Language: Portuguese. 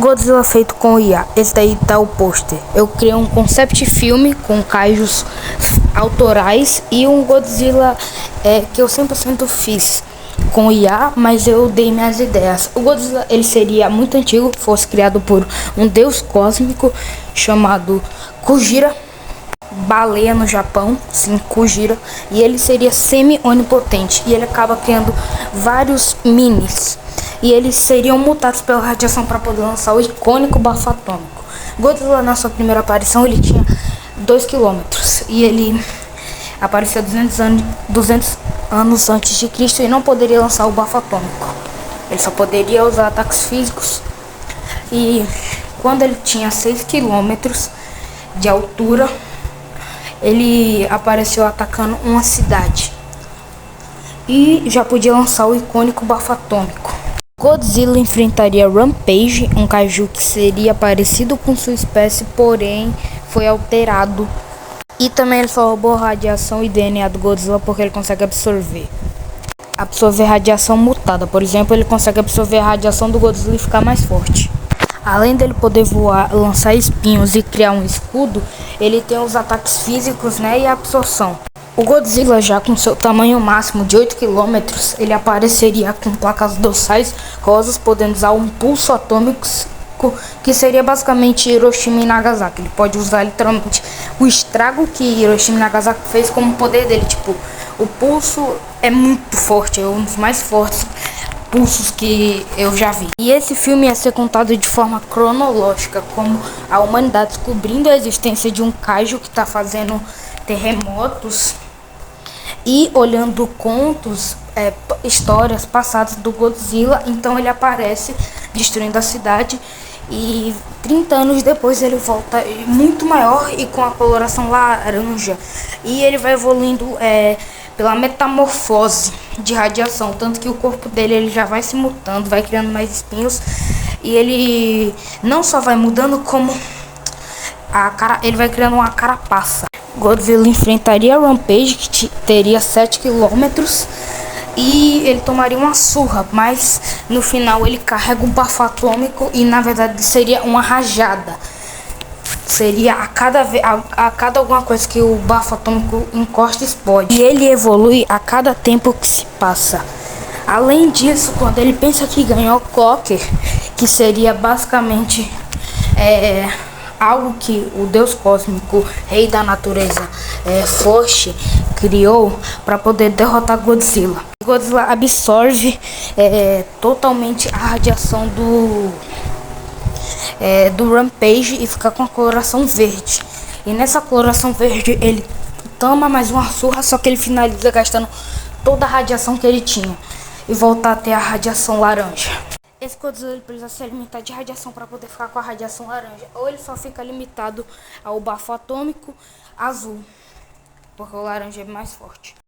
Godzilla feito com IA. Esse daí tá o pôster. Eu criei um concept filme com kaijus autorais e um Godzilla que eu 100% fiz com IA, mas eu dei minhas ideias. O Godzilla, ele seria muito antigo, fosse criado por um deus cósmico chamado Kujira, baleia no Japão, sim, Kujira, e ele seria semi-onipotente, e ele acaba criando vários minis, e eles seriam mutados pela radiação para poder lançar o icônico bafo atômico. Godzilla, na sua primeira aparição, ele tinha 2 quilômetros, e ele apareceu 200 anos antes de Cristo e não poderia lançar o bafo atômico. Ele só poderia usar ataques físicos, e quando ele tinha 6 quilômetros de altura, ele apareceu atacando uma cidade e já podia lançar o icônico bafo atômico. Godzilla enfrentaria Rampage, um kaiju que seria parecido com sua espécie, porém foi alterado. E também ele só roubou radiação e DNA do Godzilla porque ele consegue absorver radiação mutada. Por exemplo, ele consegue absorver a radiação do Godzilla e ficar mais forte. Além dele poder voar, lançar espinhos e criar um escudo, ele tem os ataques físicos, e a absorção. O Godzilla, já com seu tamanho máximo de 8 quilômetros, ele apareceria com placas dorsais rosas, podendo usar um pulso atômico, que seria basicamente Hiroshima e Nagasaki. Ele pode usar literalmente o estrago que Hiroshima e Nagasaki fez como poder dele. Tipo, o pulso é muito forte, é um dos mais fortes pulsos que eu já vi. E esse filme ia ser contado de forma cronológica, como a humanidade descobrindo a existência de um kaiju que está fazendo terremotos e olhando contos, histórias passadas do Godzilla. Então ele aparece destruindo a cidade e 30 anos depois ele volta muito maior e com a coloração laranja, e ele vai evoluindo pela metamorfose de radiação, tanto que o corpo dele ele já vai se mutando, vai criando mais espinhos, e ele não só vai mudando, como ele vai criando uma carapaça. Godzilla enfrentaria Rampage, que teria 7 quilômetros, e ele tomaria uma surra, mas no final ele carrega um bafo atômico e na verdade seria uma rajada. Seria a cada alguma coisa que o bafo atômico encosta, explode. E ele evolui a cada tempo que se passa. Além disso, quando ele pensa que ganhou Clocker, que seria basicamente algo que o deus cósmico, rei da natureza, Foch, criou para poder derrotar Godzilla. Godzilla absorve totalmente a radiação do Rampage e fica com a coloração verde. E nessa coloração verde ele toma mais uma surra, só que ele finaliza gastando toda a radiação que ele tinha e volta a ter a radiação laranja. Esse Godzilla ele precisa se alimentar de radiação para poder ficar com a radiação laranja, ou ele só fica limitado ao bafo atômico azul, porque o laranja é mais forte.